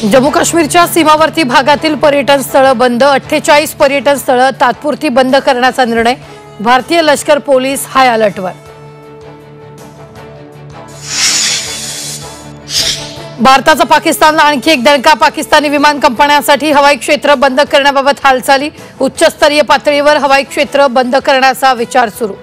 जम्मू काश्मीरच्या सीमावर्ती भागातील पर्यटन स्थळ बंद 48 पर्यटन स्थळ तात्पुरती बंद करण्याचा निर्णय भारतीय लष्कर पोलीस हाय अलर्टवर। भारताचा पाकिस्तानला आणखी एक धडका। पाकिस्तानी विमान कंपन्यांसाठी हवाई क्षेत्र बंद करण्याबाबत हालचाली। उच्चस्तरीय पातळीवर हवाई क्षेत्र बंद करण्याचा विचार सुरू।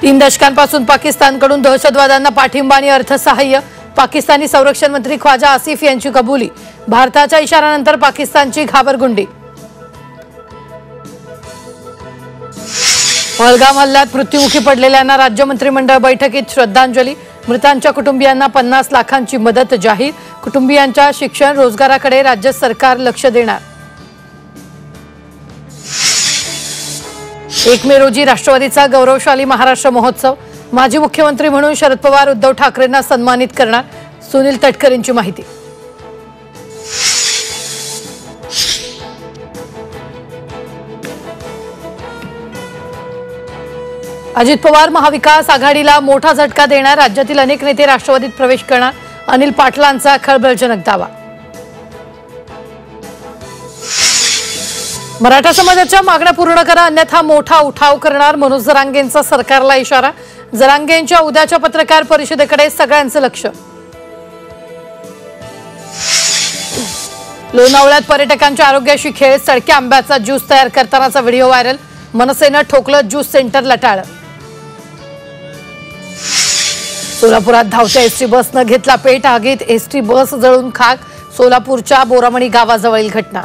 3 दशकांपासून पाकिस्तानकडून दहशतवाद्यांना पाठिंबा आणि अर्थसहाय्य। पाकिस्तानी संरक्षण मंत्री ख्वाजा आसिफ यांची कबुली। भारताच्या इशाऱ्यानंतर पाकिस्तानची घाबरगुंडी। पहलगाम हल्ल्यात मृत्युमुखी पडलेल्यांना राज्य मंत्रिमंडळ बैठकीत श्रद्धांजली। मृतांच्या कुटुंबियांना 50 लाखांची मदत जाहीर। कुटुंबियांच्या शिक्षण रोजगाराकडे राज्य सरकार लक्ष देणार। 1 मे रोजी राष्ट्रवादीचा गौरवशाली महाराष्ट्र महोत्सव। माजी मुख्यमंत्री म्हणून शरद पवार उद्धव ठाकरेंना सन्मानित करणार। सुनील तटकरेंची माहिती। अजित पवार महाविकास आघाडीला मोठा झटका देणार। राज्यातील अनेक नेते राष्ट्रवादीत प्रवेश करणार। अनिल पाटलांचा खळबळजनक दावा। मराठा समाजाच्या मागण्या पूर्ण करा अन्यथा मोठा उठाव करणार। मनोज जरांगेंचा सरकारला इशारा। जरांगेंच्या उद्याच्या पत्रकार परिषदेकडे सगळ्यांचं लक्ष। लोणावळ्यात पर्यटकांच्या आरोग्याशी खेळ। सडक्या आंब्याचा ज्यूस तयार करतानाचा व्हिडिओ व्हायरल। मनसेनं ठोकलं ज्यूस सेंटरला टाळं। सोलापुरात धावत्या एसटी बसनं घेतला पेट। आगीत एसटी बस जळून खाक। सोलापूरच्या बोरामणी गावाजवळील घटना।